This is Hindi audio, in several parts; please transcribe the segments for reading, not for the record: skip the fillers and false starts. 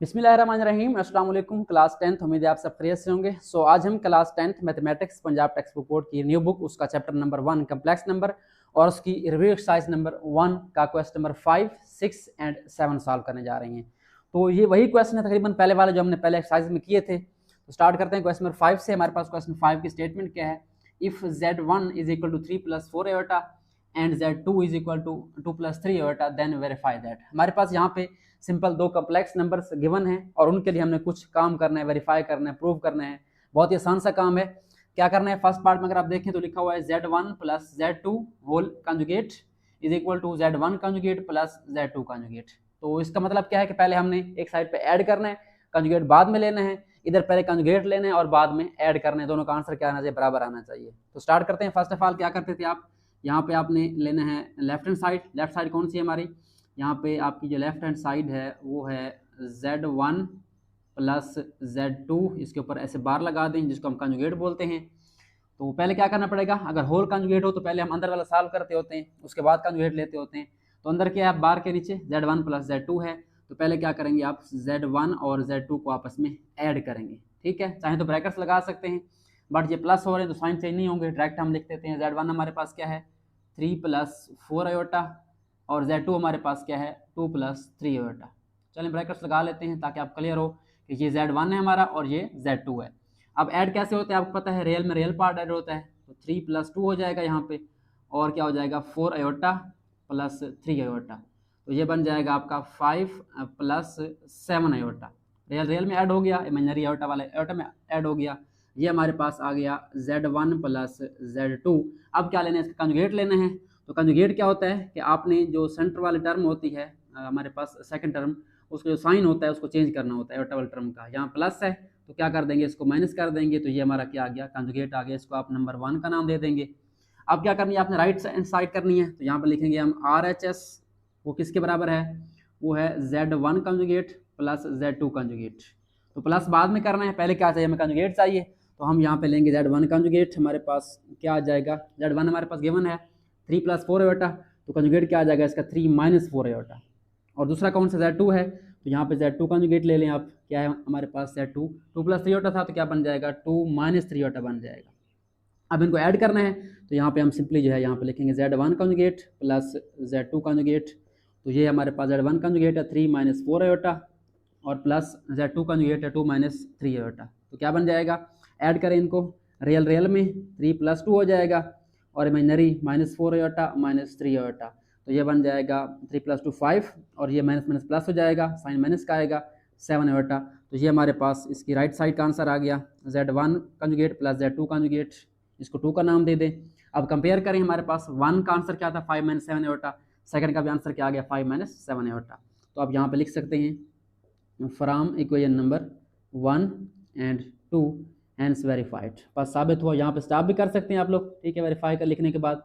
बिस्मिल्लाहिर्रहमानिर्रहीम। अस्सलाम वालेकुम। क्लास 10th, उम्मीद है आप सब खैरियत से होंगे। आज हम class 10th mathematics Punjab text book board की न्यू बुक उसका चैप्टर नंबर 1 कम्प्लेक्स नंबर और उसकी रिव्यू एक्सरसाइज नंबर 1 का क्वेश्चन नंबर 5, 6 एंड 7 सॉल्व करने जा रहे हैं। तो ये वही क्वेश्चन है तकरीबन पहले वाले जो हमने पहले एक्सरसाइज में किए थे। तो स्टार्ट करते हैं क्वेश्चन नंबर 5 से। हमारे पास क्वेश्चन 5 की स्टेटमेंट क्या है? If Z1 is equal to 3 + 4 iota and Z2 is equal to 2 + 3 iota then verify that. हमारे पास यहाँ पे सिंपल दो कम्प्लेक्स नंबर्स गिवन है और उनके लिए हमने कुछ काम करना है, वेरीफाई करना है, प्रूव करना है। बहुत ही आसान सा काम है। क्या करना है? फर्स्ट पार्ट में अगर आप देखें तो लिखा हुआ है Z1 + Z2 whole conjugate is equal to Z1 conjugate plus Z2 conjugate. तो इसका मतलब क्या है कि पहले हमने एक साइड पे ऐड करना है, कंजुगेट बाद में लेना है। इधर पहले कंजुगेट लेना है और बाद में ऐड करना है। दोनों का आंसर क्या आना चाहिए? बराबर आना चाहिए। तो स्टार्ट करते हैं। फर्स्ट ऑफ ऑल क्या करते थे आप? यहाँ पे आपने लेना है left hand side. Left side कौन सी है हमारी? यहाँ पे आपकी जो लेफ्ट हैंड साइड है वो है Z1 प्लस Z2। इसके ऊपर ऐसे बार लगा दें जिसको हम कंजुगेट बोलते हैं। तो पहले क्या करना पड़ेगा? अगर होल कंजुगेट हो तो पहले हम अंदर वाला सॉल्व करते होते हैं, उसके बाद कंजुगेट लेते होते हैं। तो अंदर क्या है? बार के नीचे Z1 प्लस Z2 है। तो पहले क्या करेंगे आप? Z1 और Z2 को आपस में ऐड करेंगे। ठीक है, चाहे तो ब्रैकेट्स लगा सकते हैं, बट ये प्लस हो रहे हैं तो साइन चेंज नहीं होंगे, डायरेक्ट हम लिख देते हैं। Z1 हमारे पास क्या है? 3 + 4 आयोटा और Z2 हमारे पास क्या है? 2 + 3 आयोटा। चलिए ब्रैकेट्स लगा लेते हैं ताकि आप क्लियर हो कि ये Z1 है हमारा और ये Z2 है। अब ऐड कैसे होता है आपको पता है? रियल में रियल पार्ट ऐड होता है। तो 3 + 2 हो जाएगा यहाँ पे और क्या हो जाएगा? 4 आयोटा प्लस 3 आयोटा। तो ये बन जाएगा आपका 5 + 7 आयोटा। रियल रियल में ऐड हो गया, इमेजिनरी आयोटा वाले आयोटा में ऐड हो गया। ये हमारे पास आ गया Z1 प्लस Z2। अब क्या लेना है? इसका कंजुगेट लेना है। तो कंजुगेट क्या होता है कि आपने जो सेंटर वाली टर्म होती है हमारे पास सेकंड टर्म, उसका जो साइन होता है उसको चेंज करना होता है। आयोटा वाली टर्म का यहाँ प्लस है तो क्या कर देंगे? इसको माइनस कर देंगे। तो ये हमारा क्या आ गया? कंजुगेट आ गया। इसको आप नंबर 1 का नाम दे देंगे। अब क्या करनी है? आपने राइट साइड करनी है। तो यहाँ पर लिखेंगे हम RHS। वो किसके बराबर है? वो है Z1 conjugate plus Z2 conjugate. तो प्लस बाद में करना है, पहले क्या चाहिए? हमें कंजुगेट चाहिए। तो हम यहाँ पे लेंगे Z1 कंजुगेट। हमारे पास क्या आ जाएगा? Z1 हमारे पास गिवन है 3 + 4 आयोटा। तो कंजुगेट क्या आ जाएगा इसका? 3 - 4 आयोटा। और दूसरा कौन सा? Z2 है। तो यहाँ पे Z2 कंजुगेट ले लें आप। क्या है हमारे पास? Z2 2 + 3 आयोटा था तो क्या बन जाएगा? 2 - 3 आयोटा बन जाएगा। अब इनको ऐड करना है तो यहाँ पे हम सिंपली जो है यहाँ पे लिखेंगे Z1 conjugate plus Z2 conjugate. तो ये हमारे पास Z1 कंजुगेट है 3 - 4 आयोटा और प्लस Z2 कंजुगेट है 2 - 3 आयोटा। तो क्या बन जाएगा? ऐड करें इनको। रियल रियल में 3 + 2 हो जाएगा और इमेजिनरी -4 आयोटा -3 आयोटा। तो ये बन जाएगा 3 + 2 5 और ये माइनस माइनस प्लस हो जाएगा, साइन माइनस का आएगा 7 आयोटा। तो ये हमारे पास इसकी राइट साइड का आंसर आ गया Z1 conjugate plus Z2 conjugate. इसको 2 का नाम दे दें। अब कंपेयर करें, हमारे पास 1 का आंसर क्या था? 5 - 7 आयोटा। सेकंड का भी आंसर क्या आ गया? 5 - 7 आयोटा। तो आप यहाँ पे लिख सकते हैं from equation number 1 and 2 hence verified. बस साबित हुआ। यहाँ पे स्टॉप भी कर सकते हैं आप लोग, ठीक है, वेरीफाई कर लिखने के बाद,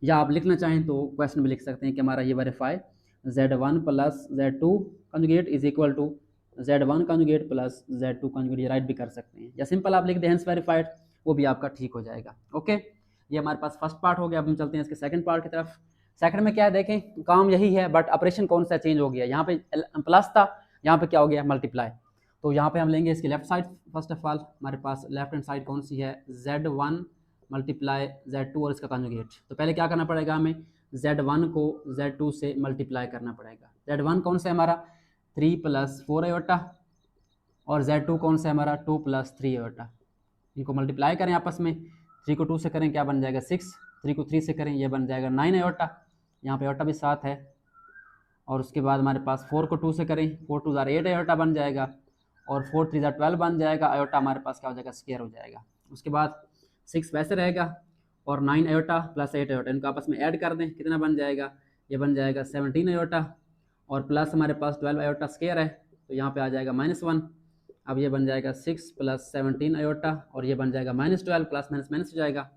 या आप लिखना चाहें तो क्वेश्चन भी लिख सकते हैं कि हमारा ये verify Z1 plus Z2 conjugate is equal to Z1 conjugate plus Z2 conjugate. ये राइट भी कर सकते हैं, या सिंपल आप लिख दें हैंस वेरीफाइड, वो भी आपका ठीक हो जाएगा। ओके, ये हमारे पास फर्स्ट पार्ट हो गया। अब हम चलते हैं इसके सेकंड पार्ट की तरफ। सेकंड में क्या है देखें, काम यही है बट ऑपरेशन कौन सा चेंज हो गया। यहाँ पे प्लस था, यहाँ पे क्या हो गया? मल्टीप्लाई। तो यहाँ पे हम लेंगे इसकी left side. First of all हमारे पास लेफ्ट हैंड साइड कौन सी है? Z1 मल्टीप्लाई Z2 और इसका कंजुगेट। तो पहले क्या करना पड़ेगा हमें? Z1 को Z2 से मल्टीप्लाई करना पड़ेगा। Z1 कौन सा है हमारा? 3 + 4 आयोटा और Z2 कौन सा है हमारा? 2 + 3 आयोटा। इनको मल्टीप्लाई करें आपस में। 3 को 2 से करें क्या बन जाएगा? 6। 3 को 3 से करें ये बन जाएगा 9 आयोटा। यहाँ पे आयोटा भी 7 है। और उसके बाद हमारे पास 4 को 2 से करें, 4 × 2 = 8 आयोटा बन जाएगा और 4 × 3 = 12 बन जाएगा। आयोटा हमारे पास क्या हो जाएगा? स्क्वायर हो जाएगा। उसके बाद 6 वैसे रहेगा और 9 आयोटा प्लस 8 आयोटा, इनको आपस में ऐड कर दें, कितना बन जाएगा? ये बन जाएगा 17 आयोटा और प्लस हमारे पास 12 आयोटा स्क्वायर है तो यहाँ पे आ जाएगा -1। अब ये बन जाएगा 6 + 17 आयोटा और ये बन जाएगा -12, प्लस माइनस माइनस हो जाएगा।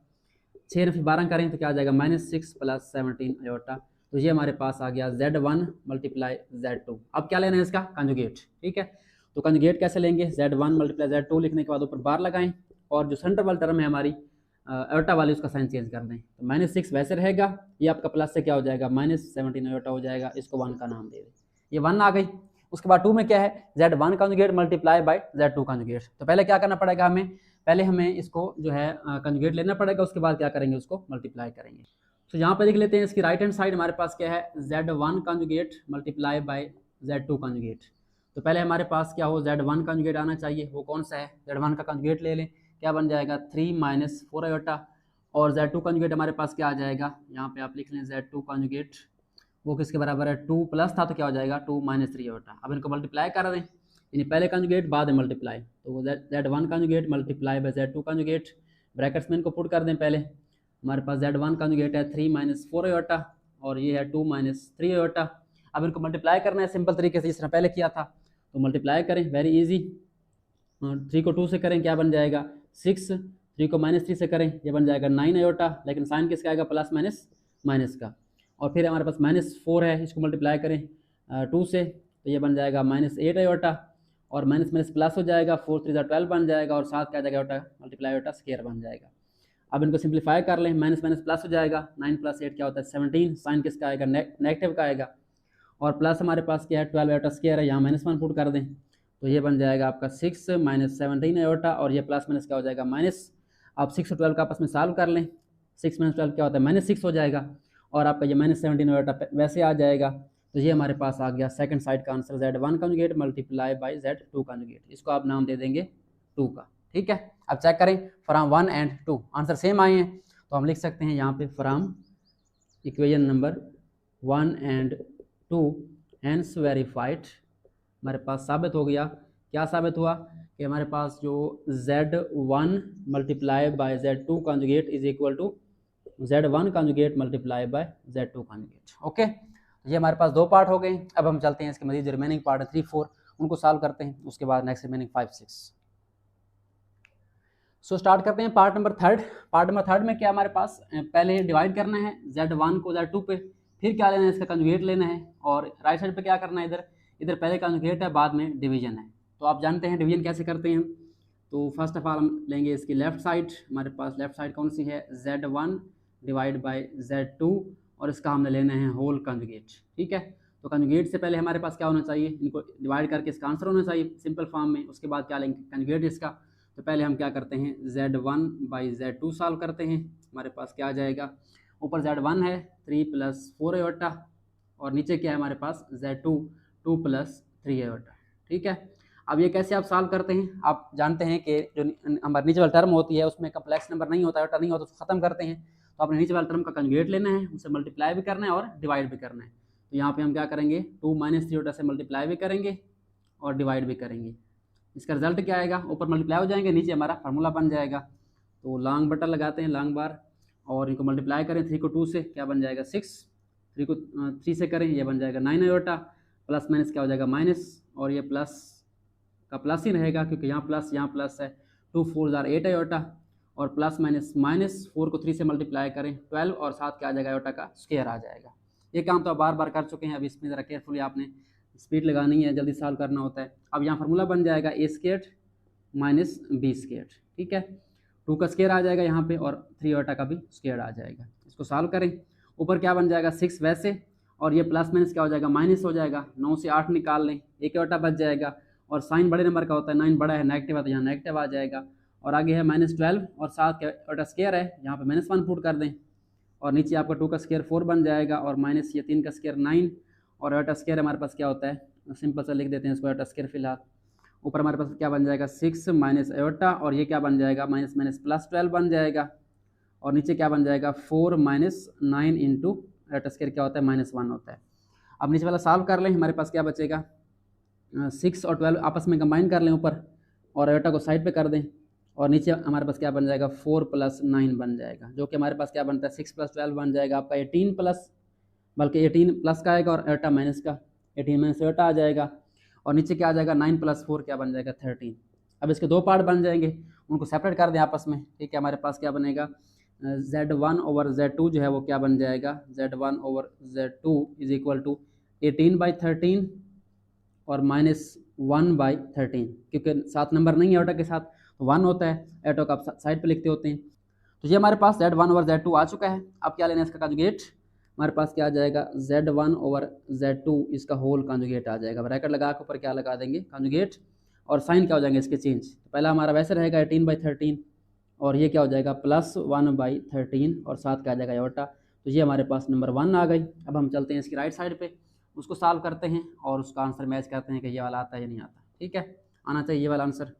6 फिर 12 करें तो क्या आ जाएगा? -6 + 17 आयोटा। तो ये हमारे पास आ गया Z1 मल्टीप्लाई Z2। अब क्या लेना है? इसका कंजुगेट। ठीक है, तो कंजुगेट कैसे लेंगे? Z1 मल्टीप्लाई Z2 लिखने के बाद ऊपर बार लगाएं और जो सेंटर वाली टर्म है हमारी आयोटा वाली, उसका साइन चेंज कर दें। तो -6 वैसे रहेगा, ये आपका प्लस से क्या हो जाएगा? -17 आयोटा हो जाएगा। इसको 1 का नाम दे दें। ये 1 आ गई। उसके बाद 2 में क्या है, Z1 conjugate multiply by Z2 conjugate. तो पहले क्या करना पड़ेगा हमें, पहले हमें इसको जो है कॉन्जुगेट लेना पड़ेगा, उसके बाद क्या करेंगे, उसको मल्टीप्लाई करेंगे। तो यहाँ पे देख लेते हैं इसकी राइट हैंड साइड हमारे पास क्या है, Z1 conjugate multiply by Z2 conjugate. तो पहले हमारे पास क्या हो, Z1 कॉन्जुगेट आना चाहिए, वो कौन सा है, Z1 का कॉन्जुगेट ले लें, क्या बन जाएगा 3 माइनस 4 आयोटा, और Z2 कॉन्जुगेट हमारे पास क्या आ जाएगा, यहाँ पे आप लिख लें Z2 कॉन्जुगेट, वो किसके बराबर है, 2 प्लस था तो क्या हो जाएगा 2 माइनस 3 आयोटा। अब इनको मल्टीप्लाई कर दें, यानी पहले कॉन्जुगेट बाद में मल्टीप्लाई, तो वो Z1 conjugate multiply by Z2 conjugate, brackets में इनको पुट कर दें। पहले हमारे पास Z1 कॉन्जुगेट है 3 माइनस 4 आयोटा और ये है 2 माइनस 3 आयोटा। अब इनको मल्टीप्लाई करना है सिंपल तरीके से, जिस तरह पहले किया था, तो मल्टीप्लाई करें, वेरी इजी। 3 को 2 से करें क्या बन जाएगा 6, 3 को माइनस 3 से करें ये बन जाएगा 9 आयोटा, लेकिन साइन किसका आएगा, प्लस माइनस माइनस का। और फिर हमारे पास -4 है, इसको मल्टीप्लाई करें 2 से, तो ये बन जाएगा -8 आयोटा, और माइनस माइनस प्लस हो जाएगा, 4 3 12 बन जाएगा, और साथ क्या आ जाएगा आयोटा मल्टीप्लाई आयोटा स्क्वायर बन जाएगा। अब इनको सिंप्लीफाई कर लें, माइनस माइनस प्लस हो जाएगा, 9 + 8 क्या होता है 17, साइन किसका आएगा नेगेटिव का आएगा, और प्लस हमारे पास क्या है 12 आयोटा स्क्वायर है, यहाँ -1 पुट कर दें, तो ये बन जाएगा आपका 6 माइनस 17 आयोटा, और ये प्लस माइनस क्या हो जाएगा माइनस। आप 6 और 12 का आपस में सॉल्व कर लें, 6 माइनस 12 क्या होता है -6 हो जाएगा, और आपका ये -17 आयोटा वैसे आ जाएगा। तो ये हमारे पास आ गया सेकंड साइड का answer, Z1 conjugate multiply by Z2 conjugate. इसको आप नाम दे देंगे 2 का, ठीक है। अब चेक करें फ्रॉम 1 एंड 2 आंसर सेम आए हैं, तो हम लिख सकते हैं यहाँ पे from equation number 1 and 2 hence verified. हमारे पास साबित हो गया, क्या साबित हुआ कि हमारे पास जो Z1 multiply by Z2 conjugate is equal to Z1 conjugate multiply by Z2 conjugate. Okay, ये हमारे पास 2 पार्ट हो गए। अब हम चलते हैं इसके मजीद रिमेनिंग पार्ट है 3 4, उनको सॉल्व करते हैं, उसके बाद नेक्स्ट रिमेनिंग 5 6। सो स्टार्ट करते हैं पार्ट नंबर 3। पार्ट नंबर 3 में क्या हमारे पास, पहले डिवाइड करना है Z1 को Z2 पे, फिर क्या लेना है, इसका कॉन्जुगेट लेना है, और राइट साइड पे क्या करना है, इधर पहले कॉन्जुगेट है बाद में डिवीजन है। तो आप जानते हैं डिवीजन कैसे करते हैं। तो फर्स्ट ऑफ ऑल हम लेंगे इसकी लेफ्ट साइड, हमारे पास लेफ्ट साइड कौन सी है, Z1 डिवाइड बाय Z2, और इसका हमने लेना है होल कॉन्जुगेट, ठीक है। तो कॉन्जुगेट से पहले हमारे पास क्या होना चाहिए, इनको डिवाइड करके इसका आंसर होना चाहिए सिंपल फॉर्म में, उसके बाद क्या लेंगे कॉन्जुगेट इसका। तो पहले हम क्या करते हैं Z1 बाई Z2 सॉल्व करते हैं, हमारे पास क्या आ जाएगा, ऊपर Z1 है 3 + 4 आयोटा, और नीचे क्या है हमारे पास Z2 2 + 3 आयोटा, ठीक है। अब ये कैसे आप सॉल्व करते हैं, आप जानते हैं कि जो हमारी नीचे वाली टर्म होती है उसमें कम्प्लेक्स नंबर नहीं होता, आयोटा नहीं होता, उसको खत्म करते हैं। तो आपने नीचे वाली टर्म का कॉन्जुगेट लेना है, उसे मल्टीप्लाई भी करना है और डिवाइड भी करना है। तो यहाँ पे हम क्या करेंगे 2 - 3 आयोटा से मल्टीप्लाई भी करेंगे और डिवाइड भी करेंगे। इसका रिजल्ट क्या आएगा, ऊपर मल्टीप्लाई हो जाएंगे, नीचे हमारा फार्मूला बन जाएगा। तो लॉन्ग बटन लगाते हैं, लॉन्ग बार, और इनको मल्टीप्लाई करें 3 को 2 से क्या बन जाएगा 6, 3 को 3 से करें ये बन जाएगा 9 आयोटा, प्लस माइनस क्या हो जाएगा माइनस, और ये प्लस का प्लस ही रहेगा क्योंकि यहाँ प्लस है, 2 4 = 8 आयोटा, और प्लस माइनस माइनस, 4 को 3 से मल्टीप्लाई करें 12, और साथ क्या आ जाएगा आयोटा का स्क्वायर आ जाएगा। ये काम तो आप बार बार कर चुके हैं, अब इसमें ज़रा केयरफुली आपने स्पीड लगानी है, जल्दी सॉल्व करना होता है। अब यहाँ फार्मूला बन जाएगा A² - B², ठीक है। 2 का स्क्वायर आ जाएगा यहाँ पे, और 3 आयोटा का भी स्क्वायर आ जाएगा। इसको सॉल्व करें, ऊपर क्या बन जाएगा 6 वैसे, और ये प्लस माइनस क्या हो जाएगा माइनस हो जाएगा, 9 से 8 निकाल लें, 1 आयोटा बच जाएगा, और साइन बड़े नंबर का होता है, 9 बड़ा है नेगेटिव है तो यहाँ नेगेटिव आ जाएगा, और आगे है -12, और साथ आयोटा स्क्वायर है, यहाँ पे -1 पुट कर दें, और नीचे आपका 2 का स्क्वायर 4 बन जाएगा, और माइनस ये 3 का स्क्वायर 9, और आयोटा स्क्वायर हमारे पास क्या होता है सिंपल सा लिख देते हैं इसको आयोटा स्क्वायर फिलहाल। ऊपर हमारे पास क्या बन जाएगा 6 माइनस आयोटा, और ये क्या बन जाएगा माइनस माइनस प्लस 12 बन जाएगा, और नीचे क्या बन जाएगा 4 - 9 इंटू आयोटा स्क्वायर क्या होता है -1 होता है। अब नीचे वाला सॉल्व कर लें, हमारे पास क्या बचेगा 6 और 12 आपस में कंबाइन कर लें ऊपर, और आयोटा को साइड पे कर दें, और नीचे हमारे पास क्या बन जाएगा 4 + 9 बन जाएगा, जो कि हमारे पास क्या बनता है 6 + 12 बन जाएगा आपका 18 प्लस, बल्कि 18 प्लस का आएगा, और आयोटा माइनस का 18 माइनस आयोटा आ जाएगा, और नीचे क्या आ जाएगा 9 + 4 क्या बन जाएगा 13। अब इसके 2 पार्ट बन जाएंगे, उनको सेपरेट कर दें आपस में, ठीक है। हमारे पास क्या बनेगा Z1 ओवर Z2 जो है वो क्या बन जाएगा Z1 over Z2 is equal to 18/13 और -1/13, क्योंकि 7 नंबर नहीं है आयोटा के साथ, तो 1 होता है, आयोटा को आप साइड पे लिखते होते हैं। तो ये हमारे पास Z1 ओवर Z2 आ चुका है। अब क्या लेना है इसका कॉन्जुगेट, हमारे पास क्या आ जाएगा Z1 ओवर Z2 इसका होल कॉन्जुगेट आ जाएगा। ब्रैकेट लगा के ऊपर क्या लगा देंगे कॉन्जुगेट, और साइन क्या हो जाएंगे इसके चेंज। तो पहला हमारा वैसे रहेगा 18/13 और ये क्या हो जाएगा +1/13 और साथ क्या आ जाएगा योटा। तो ये हमारे पास नंबर 1 आ गई। अब हम चलते हैं इसकी राइट साइड पे, उसको सॉल्व करते हैं और उसका आंसर मैच करते हैं कि ये वाला आता है या नहीं आता। ठीक है, आना चाहिए ये वाला आंसर।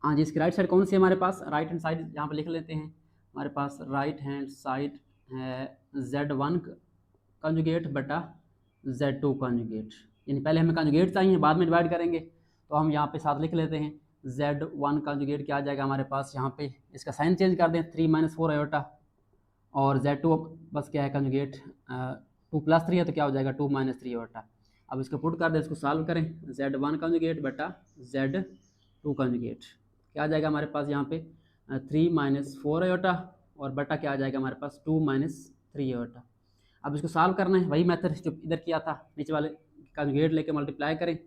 हाँ जी, इसकी राइट साइड कौन सी है हमारे पास, राइट हैंड साइड यहाँ पे लिख लेते हैं। हमारे पास राइट हैंड साइड है Z1 कॉन्जुगेट बटा Z2 कॉन्जुगेट, यानी पहले हमें कॉन्जुगेट चाहिए, बाद में डिवाइड करेंगे। तो हम यहाँ पे साथ लिख लेते हैं Z1 कॉन्जुगेट क्या आ जाएगा हमारे पास, यहाँ पे इसका साइन चेंज कर दें 3 - 4 आयोटा, और Z2 बस क्या है कॉन्जुगेट 2 + 3 है तो क्या हो जाएगा 2 - 3 आयोटा। अब इसको पुट कर दें, इसको सॉल्व करें, Z1 कॉन्जुगेट बटा Z2 कॉन्जुगेट क्या आ जाएगा हमारे पास यहाँ पे 3 - 4 आयोटा और बटा क्या आ जाएगा हमारे पास 2 - 3 आयोटा। अब इसको सॉल्व करना है, वही मेथड जो इधर किया था, नीचे वाले कॉन्जुगेट लेके मल्टीप्लाई करें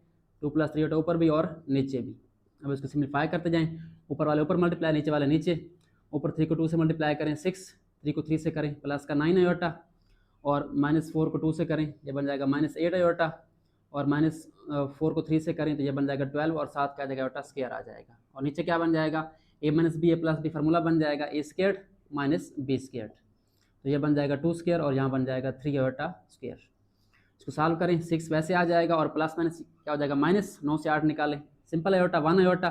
2 + 3 आयोटा ऊपर भी और नीचे भी। अब इसको सिम्प्लीफाई करते जाएं, ऊपर वाले ऊपर मल्टीप्लाई, नीचे वाले नीचे, ऊपर 3 को 2 से मल्टीप्लाई करें 6, 3 को 3 से करें प्लस का 9 आयोटा, और -4 को 2 से करें ये बन जाएगा -8 आयोटा, और -4 को 3 से करें तो ये बन जाएगा 12 और साथ क्या आ जाएगा आयोटा स्क्वायर आ जाएगा। और नीचे क्या बन जाएगा a - b a + b formula बन जाएगा a² - b², तो ये बन जाएगा 2 स्क्वायर और यहाँ बन जाएगा 3 आयोटा स्क्वायर। इसको सॉल्व करें 6 वैसे आ जाएगा और प्लस माइनस क्या हो जाएगा -9 से 8 निकालें, सिंपल आयोटा 1 आयोटा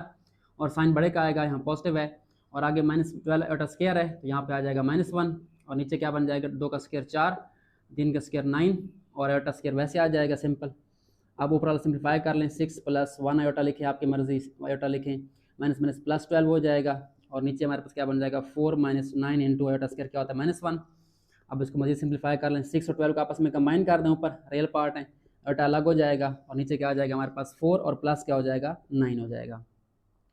और साइन बड़े का आएगा, यहाँ पॉजिटिव है, और आगे -12 आयोटा स्क्वायर है तो यहाँ पे आ जाएगा -1, और नीचे क्या बन जाएगा 2 का स्क्वायर 4, 3 का स्क्वायर 9 और आयोटा स्क्वायर वैसे आ जाएगा सिंपल। अब ऊपर वाला सिंप्लीफाई कर लें, 6 + 1 आयोटा लिखें, आपकी मर्जी आयोटा लिखें, माइनस +12 हो जाएगा, और नीचे हमारे पास क्या बन जाएगा 4 - 9 इंटू आयोटा स्क्वायर क्या होता है -1। अब इसको मजीद सिंप्लीफाई कर लें, 6 और 12 को आपस में कंबाइन कर दें, ऊपर रियल पार्ट है आयोटा अलग हो जाएगा, और नीचे क्या आ जाएगा हमारे पास 4 और प्लस क्या हो जाएगा 9 हो जाएगा।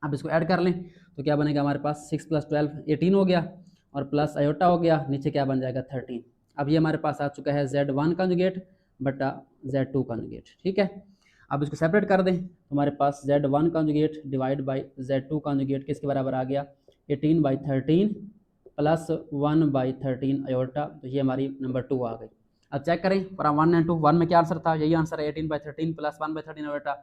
अब इसको ऐड कर लें तो क्या बनेगा हमारे पास 6 + 12 18 हो गया, और प्लस आयोटा हो गया, नीचे क्या बन जाएगा 13। अब ये हमारे पास आ चुका है Z1 कॉन्जुगेट बटा Z2 कॉन्जुगेट। ठीक है, अब इसको सेपरेट कर दें तो हमारे पास Z1 conjugate divide by Z2 conjugate किसके बराबर आ गया 18/13 प्लस 1/13 आयोटा, तो ये हमारी नंबर 2 आ गई। अब चेक करें फ्रॉम 1 एंड 2, 1 में क्या आंसर था, यही आंसर है 18/13 प्लस 1/13 आयोटा,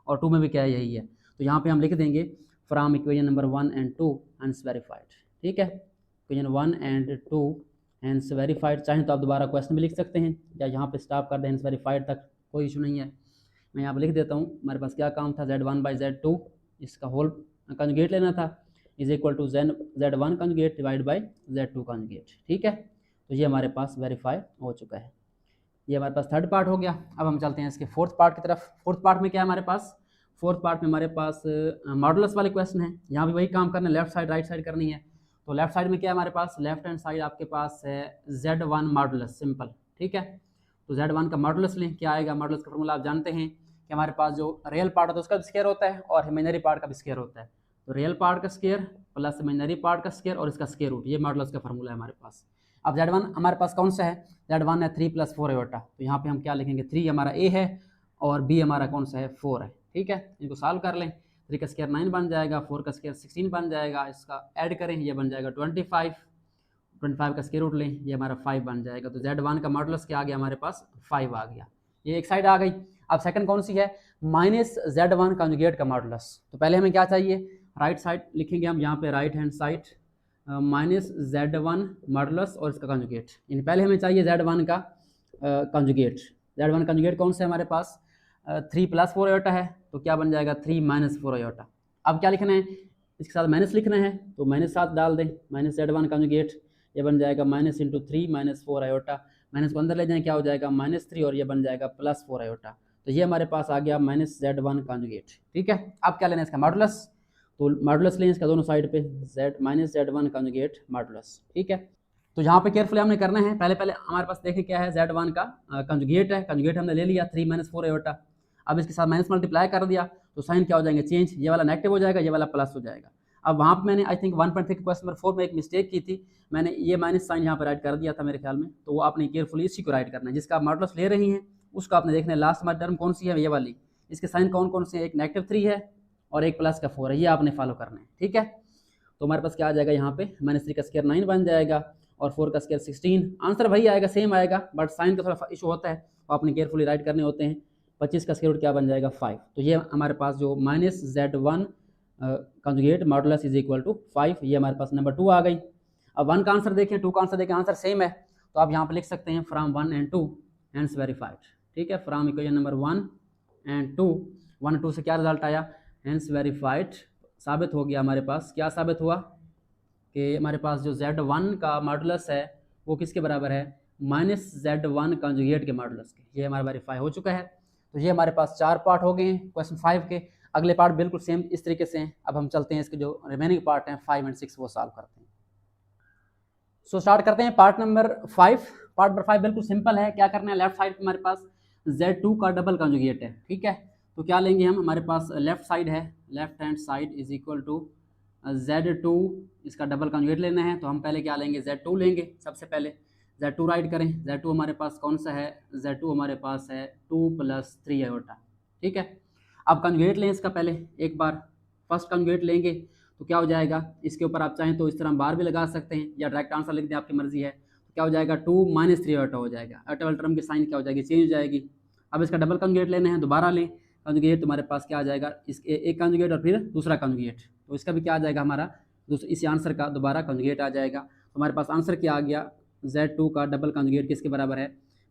और 2 में भी क्या है यही है। तो यहाँ पे हम लिख देंगे from equation number 1 and 2 hence verified. ठीक है, इक्वेशन 1 एंड 2 हैंस वेरीफाइड, चाहें तो आप दोबारा क्वेश्चन भी लिख सकते हैं या यहाँ पे स्टॉप कर दें हैंस वेरीफाइड तक, कोई इशू नहीं है। मैं यहाँ पर लिख देता हूँ, हमारे पास क्या काम था Z1/Z2 इसका होल कॉन्जुगेट लेना था, is equal to Z1 conjugate divide by Z2 conjugate. ठीक है, तो ये हमारे पास वेरीफाई हो चुका है। ये हमारे पास थर्ड पार्ट हो गया। अब हम चलते हैं इसके फोर्थ पार्ट की तरफ। फोर्थ पार्ट में क्या है हमारे पास, फोर्थ पार्ट में हमारे पास मॉडुलस वाले क्वेश्चन है। यहाँ भी वही काम करना है, लेफ्ट साइड राइट साइड करनी है। तो लेफ्ट साइड में क्या है हमारे पास, लेफ्ट हैंड साइड आपके पास है Z1 मॉडुलस सिंपल। ठीक है, तो Z1 का मॉडुलस लें, क्या आएगा, मॉडुलस का फॉर्मूला आप जानते हैं कि हमारे पास जो रियल पार्ट होता है उसका भी स्क्वायर होता है और इमेजिनरी पार्ट का भी स्क्वायर होता है। तो रियल पार्ट का स्क्वायर प्लस इमेजिनरी पार्ट का स्क्वायर और इसका स्क्वायर रूट, ये मॉडुलस का फॉर्मूला है हमारे पास। अब Z1 हमारे पास कौन सा है, Z1 है 3 + 4 आयोटा, तो यहाँ पे हम क्या लिखेंगे 3 हमारा A है और B हमारा कौन सा है 4 है। ठीक है, इनको सॉल्व कर लें, 3 का स्क्वायर 9 बन जाएगा, 4 का स्क्वायर 16 बन जाएगा, इसका ऐड करें ये बन जाएगा 25, 25 का स्क्वायर रूट लें ये हमारा 5 बन जाएगा। तो Z1 का मॉडुलस क्या आ गया हमारे पास 5 आ गया, ये एक साइड आ गई। अब सेकंड कौन सी है, -Z1 कॉन्जुगेट का मॉडुलस। तो पहले हमें क्या चाहिए, राइट साइड लिखेंगे हम यहाँ पे, right hand side -Z1 modulus और इसका कॉन्जुगेट, यानी पहले हमें चाहिए Z1 का कॉन्जुगेट। Z1 कॉन्जुगेट कौन सा है हमारे पास 3 + 4 आयोटा है, तो क्या बन जाएगा 3 - 4 आयोटा। अब क्या लिखना है, इसके साथ माइनस लिखना है तो माइनस साथ डाल दें, -Z1 कॉन्जुगेट ये बन जाएगा -3 - 4 आयोटा, माइनस को अंदर ले जाएं क्या हो जाएगा -3 और ये बन जाएगा +4 आयोटा। तो ये हमारे पास आ गया -Z1 कॉन्जुगेट। ठीक है, अब क्या लेना है इसका मॉडुलस, तो मॉडुलस लें इसका दोनों साइड पे -Z1 कॉन्जुगेट मॉडुलस। ठीक है, तो यहाँ पे केयरफुली हमने करना है, पहले हमारे पास देखें क्या है Z1 का कॉन्जुगेट है, कॉन्जुगेट हमने ले लिया 3 - 4 आयोटा। अब इसके साथ माइनस मल्टीप्लाई कर दिया तो साइन क्या हो जाएंगे चेंज, ये वाला नेगेटिव हो जाएगा, ये वाला प्लस हो जाएगा। अब वहाँ पर मैंने आई थिंक 1.3 क्वेश्चन नंबर 4 में एक मिस्टेक की थी, मैंने ये माइनस साइन यहाँ पर राइट कर दिया था मेरे ख्याल में, तो वो आपने केयरफुली इसी को राइट करना है, जिसका आप मॉडुलस ले रही हैं उसको आपने देखना है लास्ट हमारी टर्म कौन सी है, ये वाली, इसके साइन कौन कौन से, एक -3 है और एक प्लस का 4 है, ये आपने फॉलो करना है। ठीक है, तो हमारे पास क्या आ जाएगा यहाँ पे -3 का स्क्वायर 9 बन जाएगा और 4 का स्क्वायर 16। आंसर वही आएगा, सेम आएगा, बट साइन का थोड़ा इशू होता है, तो आपने केयरफुली राइट करने होते हैं। 25 का स्क्वायर रूट क्या बन जाएगा 5। तो ये हमारे पास जो minus Z1 conjugate modulus is equal to 5, ये हमारे पास नंबर 2 आ गई। अब 1 का आंसर देखें, 2 का आंसर देखें, आंसर सेम है, तो आप यहाँ पे लिख सकते हैं फ्रॉम 1 एंड 2 हैंस वेरीफाइड। ठीक है, फ्रॉम इक्वेशन नंबर 1 एंड 2, 1 और 2 से क्या रिजल्ट आया, हैंस वेरीफाइड। साबित हो गया हमारे पास, क्या साबित हुआ कि हमारे पास जो Z1 का मॉडुलस है वो किसके बराबर है, माइनस Z1 कंजुगेट के मॉडुलस के। ये हमारा वेरीफाई हो चुका है। तो ये हमारे पास 4 पार्ट हो गए हैं क्वेश्चन 5 के। अगले पार्ट बिल्कुल सेम इस तरीके से हैं। अब हम चलते हैं इसके जो रिमेनिंग पार्ट हैं 5 एंड 6 वो सॉल्व करते हैं। सो स्टार्ट करते हैं पार्ट नंबर 5। पार्ट नंबर 5 बिल्कुल सिंपल है। क्या करना है, लेफ्ट साइड पे हमारे पास Z2 का डबल कंजुगेट है। ठीक है, तो क्या लेंगे हम, हमारे पास लेफ्ट साइड है, left hand side is equal to Z2, इसका डबल कंजुगेट लेना है। तो हम पहले क्या लेंगे, Z2 लेंगे। सबसे पहले Z2 राइट करें। Z2 हमारे पास कौन सा है, Z2 हमारे पास है 2 + 3 आयोटा। ठीक है, अब कंजुगेट लें इसका, पहले एक बार फर्स्ट कंजुगेट लेंगे तो क्या हो जाएगा, इसके ऊपर आप चाहें तो इस तरह बार भी लगा सकते हैं या डायरेक्ट आंसर लिख दें, आपकी मर्जी है। तो क्या हो जाएगा, 2 - 3 आयोटा हो जाएगा। आयोटा टर्म की साइन क्या हो जाएगी, चेंज हो जाएगी। अब इसका डबल कंजुगेट लेना है, दोबारा लें कंजुगेट, तुम्हारे पास क्या आ जाएगा, इसके एक कंजुगेट और फिर दूसरा कंजुगेट, तो इसका भी क्या आ जाएगा हमारा, इस आंसर का दोबारा कंजुगेट आ जाएगा। तो हमारे पास आंसर क्या आ गया, Z2 का डबल कंजुगेट किसके बराबर है,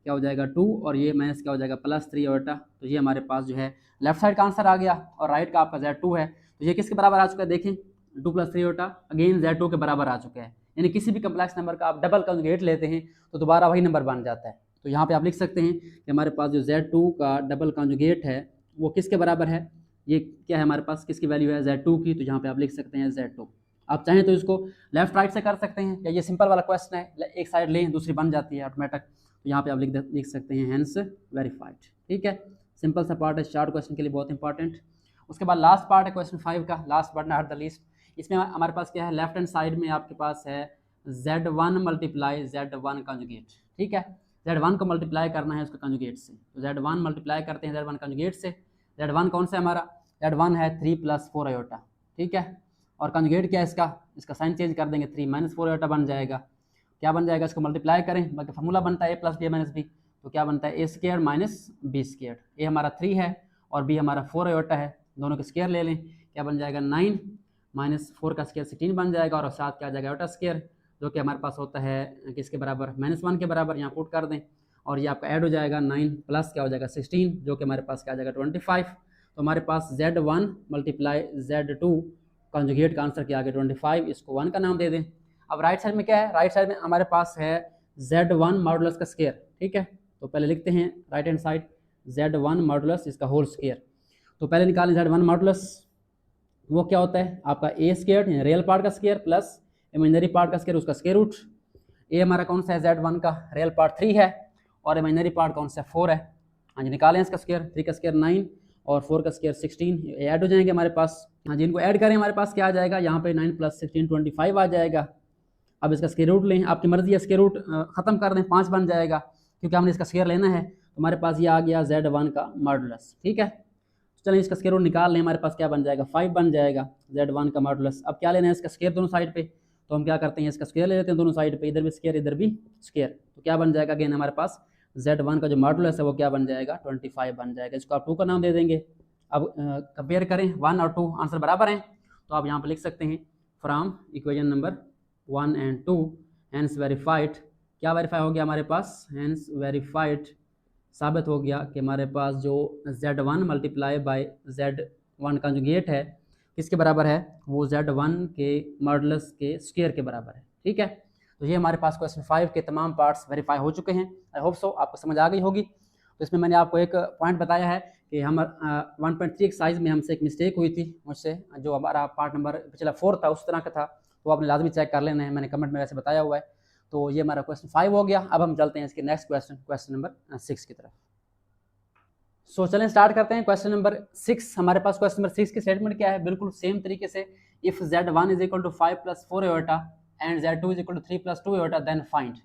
क्या हो जाएगा 2, और ये माइनस क्या हो जाएगा +3 आयोटा। तो ये हमारे पास जो है लेफ्ट साइड का आंसर आ गया, और राइट का आपका Z2 है। तो ये किसके बराबर आ चुका है, देखें 2 + 3 आयोटा अगेन Z2 के बराबर आ चुका है। यानी किसी भी कम्प्लेक्स नंबर का आप डबल कंजुगेट लेते हैं तो दोबारा वही नंबर बन जाता है। तो यहाँ पे आप लिख सकते हैं कि हमारे पास जो Z2 का डबल कंजुगेट है वो किसके बराबर है, ये क्या है हमारे पास, किसकी वैल्यू है, Z2 की। तो यहाँ पे आप लिख सकते हैं Z2। आप चाहें तो इसको लेफ्ट राइट से कर सकते हैं, या ये सिंपल वाला क्वेश्चन है, एक साइड लें दूसरी बन जाती है ऑटोमेटिक। तो यहाँ पे आप लिख सकते हैं हैंस वेरीफाइड। ठीक है, सिंपल सा पार्ट है, शॉर्ट क्वेश्चन के लिए बहुत इंपॉर्टेंट। उसके बाद लास्ट पार्ट है क्वेश्चन 5 का, last but not the least. इसमें हमारे पास क्या है, लेफ्ट हैंड साइड में आपके पास है Z1 × Z1 कंजुगेट। ठीक है, Z1 को मल्टीप्लाई करना है उसके कंजुगेट से, तो Z1 मल्टीप्लाई करते हैं Z1 कंजुगेट से। Z1 कौन सा है हमारा, Z1 है 3 + 4 आयोटा। ठीक है, और कंजुगेट क्या है इसका साइन चेंज कर देंगे, 3 - 4 आयोटा बन जाएगा। क्या बन जाएगा, इसको मल्टीप्लाई करें, बाकी फार्मूला बनता है A + B - B, तो क्या बनता है A² - B²। ए हमारा 3 है और B हमारा 4 आयोटा है, दोनों के स्क्वायर ले लें, क्या बन जाएगा 9 - 4 का स्क्वायर 16 बन जाएगा, और साथ क्या आ जाएगा आयोटा स्क्वायर, जो कि हमारे पास होता है किसके बराबर, -1 के बराबर। यहाँ पुट कर दें और ये आपका ऐड हो जाएगा 9 प्लस क्या हो जाएगा 16, जो कि हमारे पास क्या आ जाएगा 25। तो हमारे पास Z1 × Z2 कंजुगेट का आंसर क्या आ गया 25, इसको 1 का नाम दे दें। अब राइट साइड में क्या है, राइट साइड में हमारे पास है Z1 मॉडुलस का स्क्वायर। ठीक है, तो पहले लिखते हैं right hand side Z1 modulus इसका होल स्क्वायर। तो पहले निकालें Z1 मॉडुलस, वो क्या होता है आपका A² रियल पार्ट का स्क्वायर प्लस इमेजिनरी पार्ट का स्क्वायर, उसका स्क्वायर रूट। ए हमारा कौन सा है Z1 का, रियल पार्ट 3 है, और इमेजिनरी पार्ट कौन सा 4 है। हाँ जी, निकालें इसका स्क्वायर, 3 का स्क्वायर 9 और 4 का स्क्वायर 16, ऐड हो जाएंगे हमारे पास। हाँ जी, इनको ऐड करें, हमारे पास क्या आ जाएगा, यहाँ पे 9 + 16 25 आ जाएगा। अब इसका स्क्वायर रूट लें, आपकी मर्जी है, स्क्वायर रूट खत्म कर दें, 5 बन जाएगा, क्योंकि हमने इसका स्क्वायर लेना है। तो हमारे पास ये आ गया Z1 का मॉडुलस। ठीक है, चलिए इसका स्क्वायर रूट निकाल लें, हमारे पास क्या बन जाएगा 5 बन जाएगा Z1 का मॉडुलस। अब क्या लेना है, इसका स्क्वायर दोनों साइड पे, तो हम क्या करते हैं, इसका स्क्वायर ले लेते हैं दोनों साइड पे, इधर भी स्क्वायर इधर भी स्क्वायर। तो क्या बन जाएगा, अगेन हमारे पास Z1 का जो मॉडुलस है वो क्या बन जाएगा 25 बन जाएगा। इसको आप 2 का नाम दे देंगे। अब कंपेयर करें, 1 और 2 आंसर बराबर हैं, तो आप यहाँ पर लिख सकते हैं from equation number 1 and 2 hence verified. क्या वेरीफाई हो गया हमारे पास, हैंस वेरीफाइड, साबित हो गया कि हमारे पास जो Z1 × Z1 कंजुगेट है किसके बराबर है, वो Z1 के मॉडुलस के स्क्वायर के बराबर है। ठीक है, तो ये हमारे पास क्वेश्चन 5 के तमाम पार्ट्स वेरीफाई हो चुके हैं। आई होप सो आपको समझ आ गई होगी। तो इसमें मैंने आपको एक पॉइंट बताया है कि हम 1.3 एक्सरसाइज में हमसे एक मिस्टेक हुई थी मुझसे, जो हमारा पार्ट नंबर पिछला 4 था उस तरह का था, तो आपने लाजमी चेक कर लेना है, मैंने कमेंट में वैसे बताया हुआ है। तो ये हमारा क्वेश्चन 5 हो गया। अब हम चलते हैं इसके नेक्स्ट क्वेश्चन नंबर 6 की तरफ। सो चलें स्टार्ट करते हैं क्वेश्चन नंबर 6। हमारे पास क्वेश्चन नंबर 6 की स्टेटमेंट क्या है, बिल्कुल सेम तरीके से, if Z1 = 5 + 4 iota and Z2 = 3 + 2 iota then find.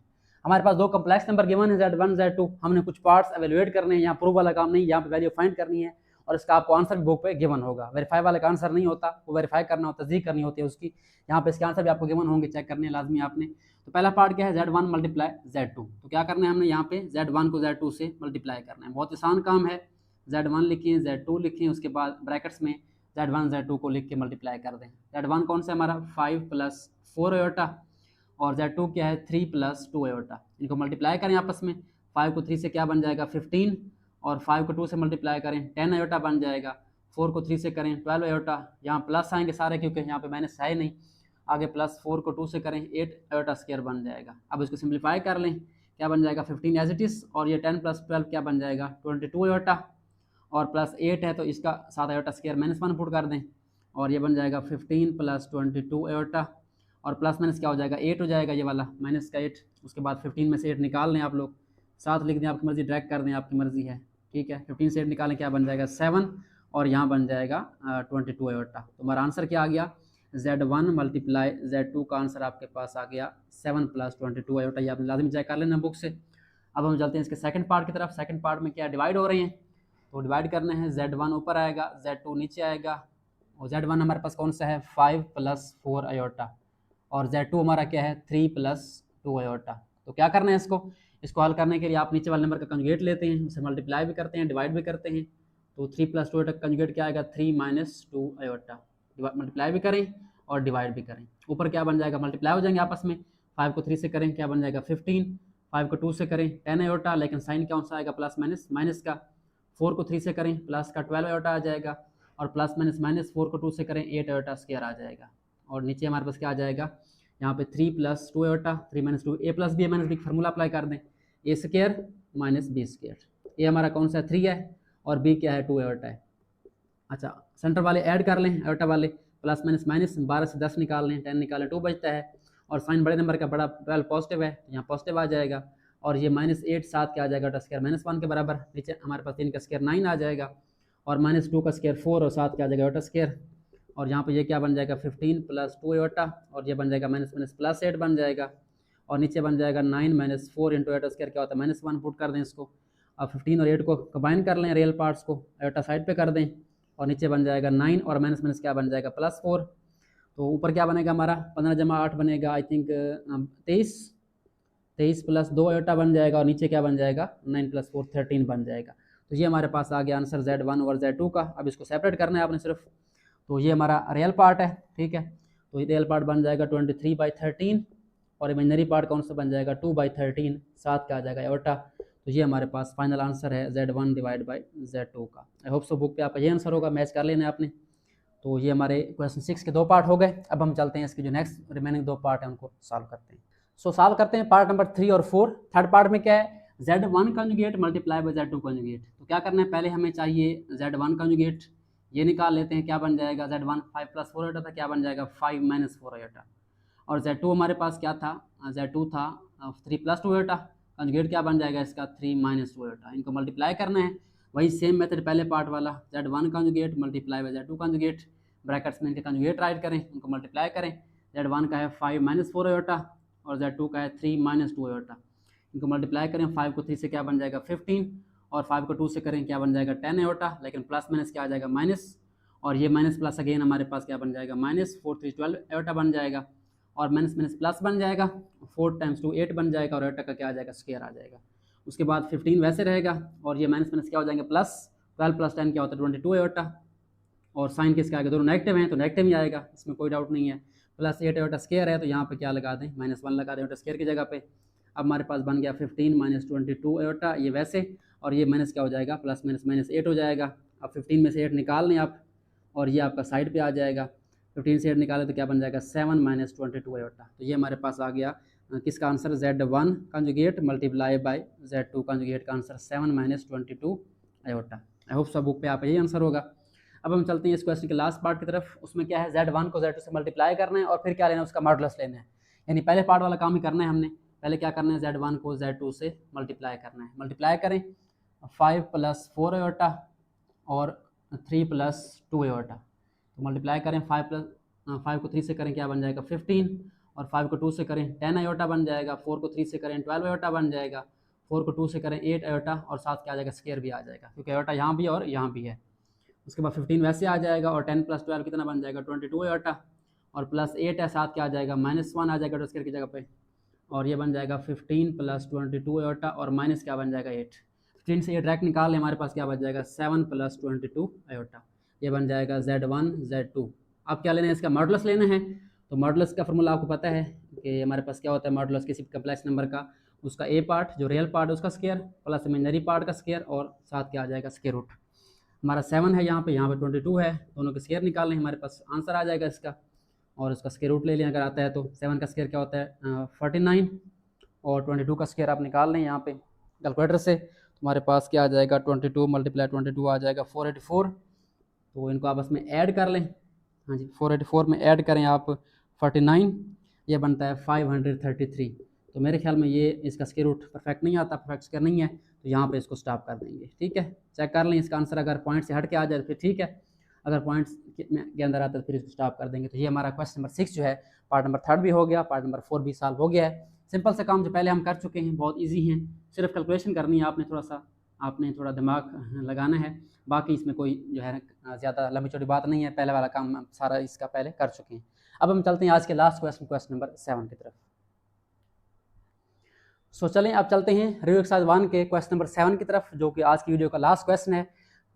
हमारे पास दो कम्प्लेक्स नंबर गिवन है Z1 Z2, हमने कुछ पार्ट्स एवेल्युएट करने हैं, यहाँ प्रूव वाला काम नहीं, यहाँ पे वैल्यू फाइंड करनी है। और इसका आपको आंसर भी बुक पे गिवन होगा। वेरीफाई वाले का आंसर नहीं होता, वो वेरीफाई करना होता है, तस्दीक करनी होती है उसकी। यहाँ पे इसके आंसर भी आपको गिवन होंगे, चेक करने लाजमी आपने। तो पहला पार्ट क्या है, Z1 मल्टीप्लाई Z2। तो क्या करना है हमने यहाँ पे Z1 को Z2 से मल्टीप्लाई करना है, बहुत आसान काम है। Z1 लिखिए, Z2 लिखिए, उसके बाद ब्रैकेट्स में Z1 Z2 को लिख के मल्टीप्लाई कर दें। Z1 कौन सा हमारा 5 + 4 आयोटा, और Z2 क्या है 3 + 2 आयोटा। इनको मल्टीप्लाई करें आपस में, 5 को 3 से क्या बन जाएगा 15, और 5 को 2 से मल्टीप्लाई करें 10 आयोटा बन जाएगा। 4 को 3 से करें 12 आयोटा, यहाँ प्लस आएंगे सारे क्योंकि यहाँ पे माइनस है नहीं, आगे प्लस 4 को 2 से करें 8 आयोटा स्क्वायर बन जाएगा। अब इसको सिंप्लीफाई कर लें, क्या बन जाएगा 15 एज इट इज़, और ये 10 + 12 क्या बन जाएगा 22 आयोटा, और प्लस 8 है तो इसका 7 आयोटा स्क्वायर -1 पुट कर दें, और ये बन जाएगा 15 + 22 आयोटा, और प्लस माइनस क्या हो जाएगा 8 हो जाएगा ये वाला माइनस का 8। उसके बाद 15 में से 8 निकाल लें आप लोग, 7 लिख दें आपकी मर्जी, ड्रैग कर दें आपकी मर्जी है, ठीक है। 15 से 8 निकालें, क्या बन जाएगा 7, और यहाँ बन जाएगा 22 आयोटा। तो हमारा आंसर क्या आ गया, Z1 मल्टीप्लाई Z2 का आंसर आपके पास आ गया 7 + 22 आयोटा। ये आपने लाजमी चेक कर लेना बुक से। अब हम चलते हैं इसके सेकंड पार्ट की तरफ। सेकंड पार्ट में क्या डिवाइड हो रहे हैं, तो डिवाइड करने हैं, Z1 ऊपर आएगा, Z2 नीचे आएगा, और Z1 हमारे पास कौन सा है 5 + 4 आयोटा, और Z2 हमारा क्या है 3 + 2 आयोटा। तो क्या करना है इसको हल करने के लिए आप नीचे वाले नंबर का कंजुगेट लेते हैं, उसे मल्टीप्लाई भी करते हैं, डिवाइड भी करते हैं। तो 3 + 2 आयोटा कंजुगेट क्या आएगा 3 - 2 आयोटा। मल्टीप्लाई भी करें और डिवाइड भी करें, ऊपर क्या बन जाएगा मल्टीप्लाई हो जाएंगे आपस में। 5 को 3 से करें क्या बन जाएगा 15, 5 को 2 से करें 10 आयोटा, लेकिन साइन कौन सा आएगा प्लस माइनस माइनस का। 4 को 3 से करें प्लस का 12 आयोटा आ जाएगा, और प्लस माइनस माइनस 4 को 2 से करें 8 आयोटा स्क्वायर आ जाएगा। और नीचे हमारे पास क्या आ जाएगा, यहाँ पे 3 + 2 iota, 3 - 2 a + b - b formula apply कर दें, a स्क्वायर - b स्क्वायर। ए हमारा कौन सा 3 है, और b क्या है 2 आयोटा है। अच्छा, सेंटर वाले ऐड कर लें, आयोटा वाले प्लस माइनस माइनस 12 से 10 निकाल लें, 10 निकालें 2 बचता है, और साइन बड़े नंबर का बड़ा 12 पॉजिटिव है, तो यहाँ पॉजिटिव आ जाएगा। और ये -8 7 क्या आ जाएगा स्क्वायर -1 के बराबर, नीचे हमारे पास 3 का स्क्वायर 9 आ जाएगा, और -2 का स्क्वायर 4, और 7 क्या आ जाएगा आयोटा स्क्वायर, और यहाँ पे ये क्या बन जाएगा 15 + 2 आयोटा, और ये बन जाएगा -+8 बन जाएगा, और नीचे बन जाएगा 9 - 4 × आयोटा स्क्वायर क्या होता है -1 पुट कर दें इसको। अब 15 और 8 को कंबाइन कर लें, रियल पार्ट्स को आयोटा साइड पे कर दें, और नीचे बन जाएगा 9, और माइनस क्या बन जाएगा +4। तो ऊपर क्या बनेगा हमारा 15 + 8 बनेगा आई थिंक 23, 23 + 2 आयोटा बन जाएगा, और नीचे क्या बन जाएगा 9 + 4 13 बन जाएगा। तो ये हमारे पास आ गया आंसर Z1 और Z2 का। अब इसको सेपरेट करना है आपने सिर्फ। तो ये हमारा रियल पार्ट है, ठीक है। तो ये रियल पार्ट बन जाएगा 23/13, और इमेजिनरी पार्ट कौन सा बन जाएगा 2/13, 7 का आ जाएगा आयोटा। तो ये हमारे पास फाइनल आंसर है Z1 / Z2 का। आई होप सो बुक पे आपका ये आंसर होगा, मैच कर लेना आपने। तो ये हमारे क्वेश्चन 6 के 2 पार्ट हो गए। अब हम चलते हैं इसके जो नेक्स्ट रिमेनिंग 2 पार्ट हैं उनको सॉल्व करते हैं। सो सॉल्व करते हैं पार्ट नंबर 3 और 4। थर्ड पार्ट में क्या है Z1 conjugate multiply by Z2 conjugate. तो क्या करना है, पहले हमें चाहिए Z1 कंजुगेट, ये निकाल लेते हैं, क्या बन जाएगा Z1 5 + 4 आयोटा था, क्या बन जाएगा 5 - 4 आयोटा। और Z2 हमारे पास क्या था, Z2 था 3 + 2 आयोटा, कंजुगेट क्या बन जाएगा इसका 3 - 2 आयोटा। इनको मल्टीप्लाई करना है, वही सेम मेथड पहले पार्ट वाला, Z1 conjugate multiply by Z2 conjugate, brackets में इनके कंजुगेट राइट करें, उनको मल्टीप्लाई करें। Z1 का है 5 - 4 आयोटा, और Z2 का है 3 - 2 आयोटा। इनको मल्टीप्लाई करें, 5 को 3 से क्या बन जाएगा 15, और 5 को 2 से करें क्या बन जाएगा 10 आयोटा, लेकिन प्लस माइनस क्या आ जाएगा माइनस, और ये माइनस प्लस अगेन हमारे पास क्या बन जाएगा -4 3 12 आयोटा बन जाएगा, और माइनस माइनस प्लस बन जाएगा, 4 × 2 8 बन जाएगा, और आयोटा का क्या आ जाएगा स्क्वायर आ जाएगा। उसके बाद 15 वैसे रहेगा, और ये माइनस माइनस क्या हो जाएंगे प्लस, 12 + 10 क्या होता है 22 आयोटा, और साइन किसका आएगा, दोनों नेगेटिव हैं तो नेगेटिव ही आएगा, इसमें कोई डाउट नहीं है। +8 आयोटा स्क्वायर है, तो यहाँ पे क्या लगा दें -1 लगा दें आयोटा स्क्वायर की जगह पे। अब हमारे पास बन गया 15 - 22 आयोटा, ये वैसे, और ये माइनस क्या हो जाएगा +- 8 हो जाएगा। अब 15 में से 8 निकाल लें आप, और ये आपका साइड पे आ जाएगा। 15 से 8 निकाले तो क्या बन जाएगा 7 - 22 आयोटा। तो ये हमारे पास आ गया किसका answer Z1 conjugate multiply by Z2 conjugate का आंसर 7 - 22 आयोटा। आई होप सब बुक पे आप यही आंसर होगा। अब हम चलते हैं इस क्वेश्चन के लास्ट पार्ट की तरफ। उसमें क्या है Z1 को Z2 से मल्टीप्लाई करना है, और फिर क्या लेना है उसका मॉडुलस लेना है, यानी पहले पार्ट वाला काम ही करना है हमने। पहले क्या करना है Z1 को Z2 से मल्टीप्लाई करना है। मल्टीप्लाई करें 5 + 4 आयोटा और 3 + 2 आयोटा। तो मल्टीप्लाई करें 5 को 3 से करें क्या बन जाएगा 15, और 5 को 2 से करें 10 आयोटा बन जाएगा, 4 को 3 से करें 12 आयोटा बन जाएगा, 4 को 2 से करें 8 आयोटा, और 7 क्या आ जाएगा स्क्वायर भी आ जाएगा, क्योंकि आयोटा यहाँ भी और यहाँ भी है। उसके बाद 15 वैसे आ जाएगा, और 10 + 12 कितना बन जाएगा 22 आयोटा, और प्लस 8 है, साथ क्या आ जाएगा -1 आ जाएगा स्क्वायर की जगह पे, और ये बन जाएगा 15 + 22 आयोटा, और माइनस क्या बन जाएगा 8। 15 से ये डायरेक्ट निकाल लें, हमारे पास क्या बच जाएगा 7 + 22 आयोटा, ये बन जाएगा Z1 Z2। अब क्या लेना है, इसका मॉडुलस लेना है। तो मॉडुलस का फॉर्मूला आपको पता है कि हमारे पास क्या होता है मॉडुलस किसी कम्प्लेक्स नंबर का, उसका ए पार्ट जो रियल पार्ट है उसका स्क्वायर प्लस इमेजिनरी पार्ट का स्क्वायर, और साथ क्या आ जाएगा स्क्वायर रूट। हमारा 7 है यहाँ पे 22 है, दोनों के स्क्वायर निकाल लें, हमारे पास आंसर आ जाएगा इसका, और इसका स्क्वायर रूट ले लें अगर आता है तो। 7 का स्क्वायर क्या होता है 49, और 22 का स्क्वायर आप निकाल लें यहाँ पे कैलकुलेटर से, तो हमारे पास क्या आ जाएगा 22 × 22 आ जाएगा 484। तो इनको आपस में ऐड कर लें, हाँ जी 484 में ऐड करें आप 49, ये बनता है 533। तो मेरे ख्याल में ये इसका स्क्वायर रूट परफेक्ट नहीं आता, परफेक्ट स्क्वायर नहीं है, तो यहाँ पे इसको स्टॉप कर देंगे। ठीक है, चेक कर लें इसका आंसर, अगर पॉइंट से हट के आ जाए तो फिर ठीक है, अगर पॉइंट्स के अंदर आता है तो फिर इसको स्टॉप कर देंगे। तो ये हमारा क्वेश्चन नंबर 6 जो है पार्ट नंबर 3 भी हो गया, पार्ट नंबर 4 भी सॉल्व हो गया है। सिंपल से काम जो पहले हम कर चुके हैं, बहुत ईजी हैं, सिर्फ कैलकुलेशन करनी है, आपने थोड़ा दिमाग लगाना है, बाकी इसमें कोई जो है ज़्यादा लंबी चौड़ी बात नहीं है, पहले वाला काम हम सारा इसका पहले कर चुके हैं। अब हम चलते हैं आज के लास्ट क्वेश्चन नंबर 7 की तरफ। सो चलें अब चलते हैं रिव्यू एक्सरसाइज 1 के क्वेश्चन नंबर 7 की तरफ, जो कि आज की वीडियो का लास्ट क्वेश्चन है।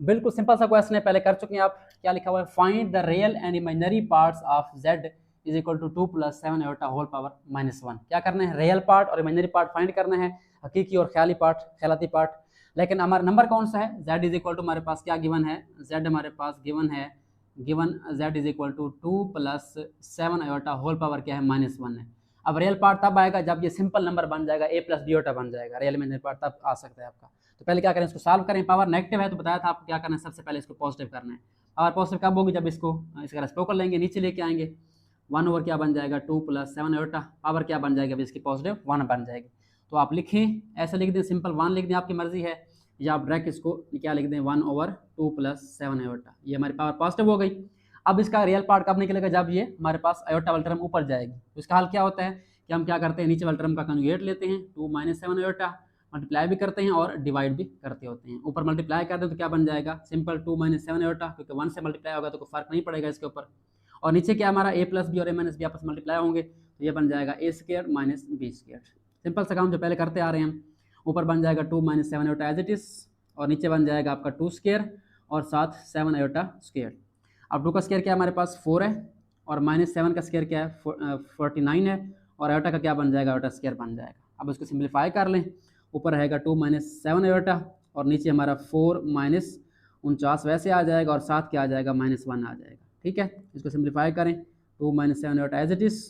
बिल्कुल सिंपल सा क्वेश्चन है, पहले कर चुके हैं आप। क्या लिखा हुआ है, find the real and imaginary parts of z = 2 + 7 iota whole power -1। क्या करना है, रियल पार्ट और इमेजिनरी पार्ट फाइंड करना है, हकीकी और ख्याली पार्ट, ख्यालाती पार्ट। लेकिन हमारा नंबर कौन सा है, z = हमारे पास क्या गिवन है, z हमारे पास गिवन है, given z = 2 + 7 iota whole power क्या है -1 है। अब रियल पार्ट तब आएगा जब ये सिंपल नंबर बन जाएगा, a + b आयोटा बन जाएगा, रियल इमेजिनरी पार्ट तब आ सकता है आपका। तो पहले क्या करें, इसको सॉल्व करें। पावर नेगेटिव है तो बताया था आपको क्या करना है, सबसे पहले इसको पॉजिटिव करना है। पावर पॉजिटिव कब होगी, जब इसका रेसिप्रोकल लेंगे, नीचे लेके आएंगे, 1 क्या बन जाएगा 2 + 7 आयोटा, पावर क्या बन जाएगी, अब इसकी पॉजिटिव 1 बन जाएगी। तो आप लिखें, ऐसे लिख दें, सिंपल 1 लिख दें, आपकी मर्जी है, या आप डायरेक्ट इसको क्या लिख दें 1/2 + 7 आयोटा, ये हमारी पावर पॉजिटिव हो गई। अब इसका रियल पार्ट कब निकलेगा, जब ये हमारे पास आयोटा वाली टर्म ऊपर जाएगी। तो इसका हल क्या होता है कि हम क्या करते हैं, नीचे वाली टर्म का कंजुगेट लेते हैं, 2 - 7 आयोटा, मल्टीप्लाई भी करते हैं और डिवाइड भी करते होते हैं। ऊपर मल्टीप्लाई करते हैं तो क्या बन जाएगा, सिंपल 2 - 7 आयोटा, क्योंकि 1 से मल्टीप्लाई होगा तो कोई फर्क नहीं पड़ेगा इसके ऊपर। और नीचे क्या हमारा a + b और a - b आपस में मल्टीप्लाई होंगे, तो ये बन जाएगा a² - b²। सिंपल सा काम जो पहले करते आ रहे हैं हम। ऊपर बन जाएगा 2 - 7 आयोटा एज इट इज, और नीचे बन जाएगा आपका 2² और साथ 7 आयोटा²। अब 2 का स्क्वायर क्या है हमारे पास 4 है, और -7 का स्क्वायर क्या है 49 है, और आयोटा का क्या बन जाएगा, आयोटा² बन जाएगा। अब इसको सिंप्लीफाई कर लें, ऊपर रहेगा 2 - 7 आयोटा, और नीचे हमारा 4 - 49 वैसे आ जाएगा, और साथ क्या आ जाएगा -1 आ जाएगा। ठीक है, इसको सिंप्लीफाई करें, 2 - 7 आयोटा एज इट इज,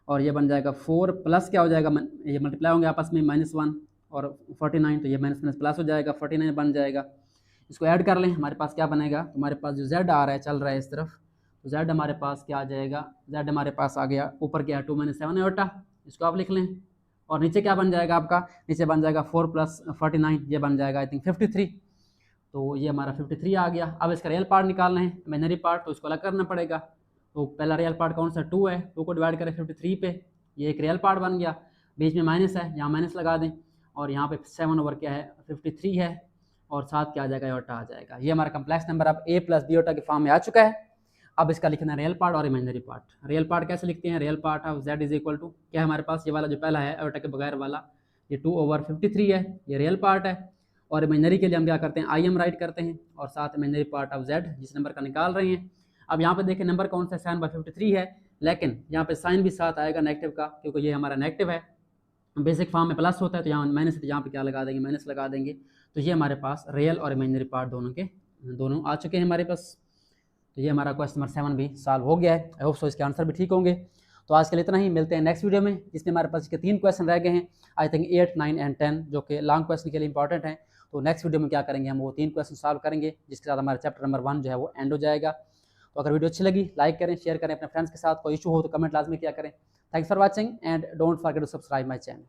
और ये बन जाएगा 4 प्लस क्या हो जाएगा, ये मल्टीप्लाई होंगे आपस में -1 और 49, तो ये माइनस प्लस हो जाएगा, 49 बन जाएगा। इसको ऐड कर लें, हमारे पास क्या बनेगा, हमारे पास जो z आ रहा है, चल रहा है इस तरफ, तो z हमारे पास क्या आ जाएगा, z हमारे पास आ गया, ऊपर क्या है 2 - 7 आयोटा, इसको आप लिख लें, और नीचे क्या बन जाएगा आपका, नीचे बन जाएगा 4 + 49, ये बन जाएगा आई थिंक 53। तो ये हमारा 53 आ गया। अब इसका रियल पार्ट निकालना है, इमेजिनरी पार्ट, तो इसको अलग करना पड़ेगा। तो पहला रियल पार्ट कौन सा 2 है, 2 को डिवाइड करें 53 पे, ये एक रियल पार्ट बन गया, बीच में माइनस है, यहाँ माइनस लगा दें, और यहाँ पे 7 क्या है 53 है, और साथ क्या आ जाएगा, आयोटा आ जाएगा। ये हमारा कम्प्लेक्स नंबर अब a + b आयोटा के फॉर्म में आ चुका है। अब इसका लिखना है रियल पार्ट और इमेजिनरी पार्ट। रियल पार्ट कैसे लिखते हैं, रियल पार्ट ऑफ z = क्या है हमारे पास, ये वाला जो पहला है आयोटा के बगैर वाला, ये 2/53 है, ये रियल पार्ट है। और इमेजिनरी के लिए हम क्या करते हैं, im राइट करते हैं, और साथ इमेजिनरी पार्ट ऑफ z जिस नंबर का निकाल रहे हैं। अब यहाँ पे देखें नंबर कौन सा 7/53 है, लेकिन यहाँ पे साइन भी साथ आएगा नेगेटिव का, क्योंकि ये हमारा नेगेटिव है, बेसिक फॉर्म में प्लस होता है, तो यहाँ माइनस है, तो यहाँ पे क्या लगा देंगे, माइनस लगा देंगे। तो ये हमारे पास रियल और इमेजिनरी पार्ट दोनों आ चुके हैं हमारे पास। तो ये हमारा क्वेश्चन नंबर 7 भी सॉल्व हो गया है। आई होप सो इसके आंसर भी ठीक होंगे। तो आज के लिए इतना ही, मिलते हैं नेक्स्ट वीडियो में, जिसमें हमारे पास इसके 3 क्वेश्चन रह गए हैं, आई थिंक 8, 9 एंड 10, जो कि लॉन्ग क्वेश्चन के लिए इंपॉर्टेंट हैं। तो नेक्स्ट वीडियो में क्या करेंगे, हम वो 3 क्वेश्चन सॉल्व करेंगे, जिसके साथ हमारा चैप्टर नंबर 1 जो है वो एंड हो जाएगा। तो अगर वीडियो अच्छी लगी, लाइक करें, शेयर करें अपने फ्रेंड्स के साथ, कोई इशू हो तो कमेंट लाजमी किया करें। Thanks for watching and don't forget to subscribe my channel.